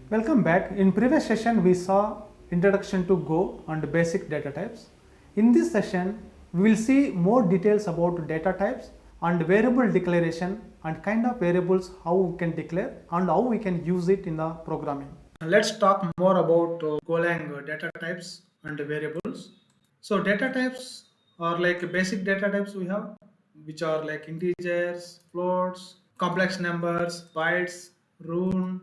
Welcome back. In previous session we saw introduction to Go and basic data types. In this session we will see more details about data types and variable declaration and kind of variables how we can declare and how we can use it in the programming. Let's talk more about Golang data types and variables. So data types are like basic data types we have, which are like integers, floats, complex numbers, bytes, rune,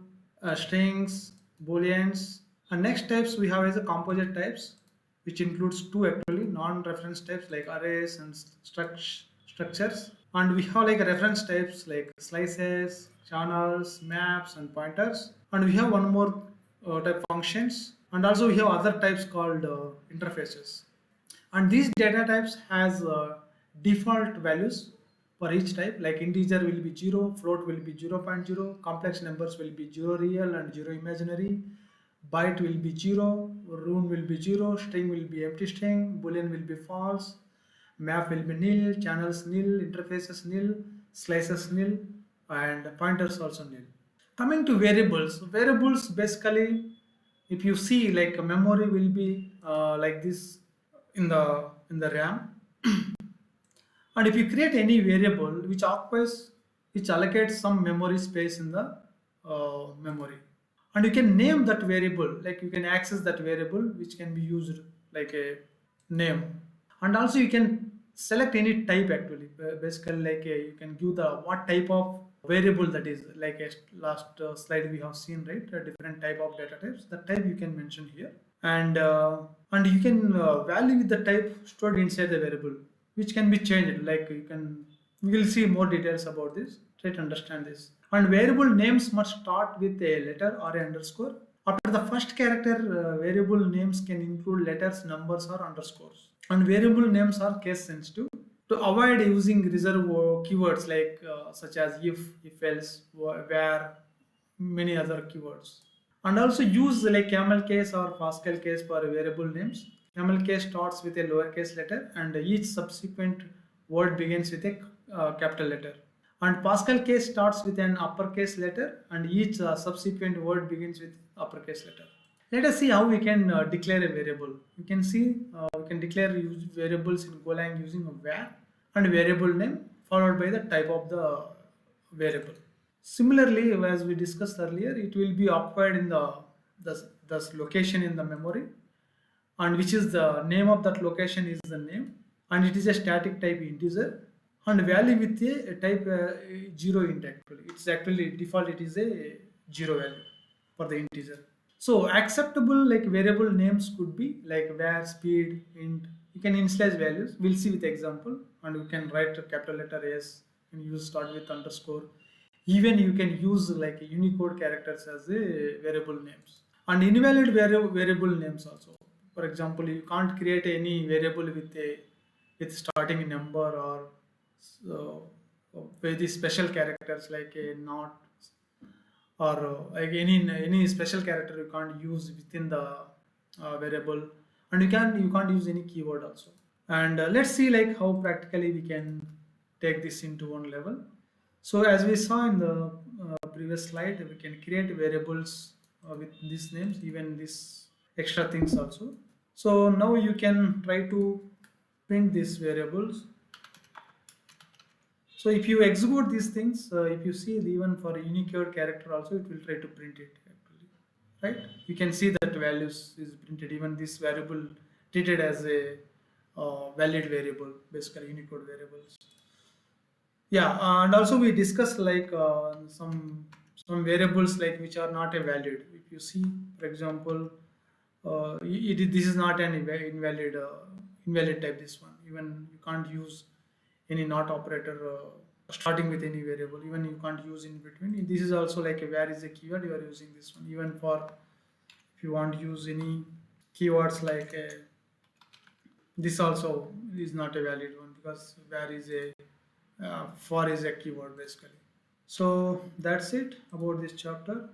strings, booleans. And next types we have is the composite types, which includes two actually non-reference types like arrays and structures. And we have like reference types like slices, channels, maps, and pointers. And we have one more type functions. And also we have other types called interfaces. And these data types has default values for each type, like integer will be 0, float will be 0.0, complex numbers will be 0 real and 0 imaginary, byte will be 0, rune will be 0, string will be empty string, boolean will be false, map will be nil, channels nil, interfaces nil, slices nil, and pointers also nil. Coming to variables basically, if you see like a memory will be like this in the RAM, and if you create any variable which allocates some memory space in the memory, and you can name that variable, like you can access that variable which can be used like a name, and also you can select any type actually. Basically like you can give the what type of variable that is, like a last slide we have seen, right? A different type of data types, that type you can mention here, and you can value the type stored inside the variable, which can be changed. Like we will see more details about this. Try to understand this. And variable names must start with a letter or a underscore. After the first character, variable names can include letters, numbers, or underscores. And variable names are case sensitive. To avoid using reserve keywords like such as if else, where, many other keywords. And also use like camel case or Pascal case for variable names. Camel case starts with a lowercase letter and each subsequent word begins with a capital letter. And Pascal case starts with an uppercase letter and each subsequent word begins with uppercase letter. Let us see how we can declare a variable. You can see we can declare variables in Golang using a var and variable name followed by the type of the variable. Similarly, as we discussed earlier, it will be occupied in the location in the memory, and which is the name of that location is the name, and it is a static type integer, and value with a type 0 int actually. It's actually default, it is a 0 value for the integer. So acceptable like variable names could be like var, speed, int. You can initialize values. We'll see with example, and you can write a capital letter S and use start with underscore. Even you can use like Unicode characters as a variable names, and invalid variable names also. For example, you can't create any variable with starting number or so, very special characters like a not or like any special character you can't use within the variable, and you can't use any keyword also. And let's see like how practically we can take this into one level. So as we saw in the previous slide, we can create variables with these names, even these extra things also. So now you can try to print these variables. So if you execute these things, if you see even for a Unicode character also, it will try to print it actually, right? You can see that values is printed, even this variable treated as a valid variable, basically Unicode variables. Yeah, and also we discussed like some variables like which are not a valid. If you see, for example, this is not an invalid type. This one, even you can't use any not operator starting with any variable. Even you can't use in between. This is also like a where is a keyword. You are using this one. Even for if you want to use any keywords like this also is not a valid one, because where is a for is a keyword basically. So that's it about this chapter.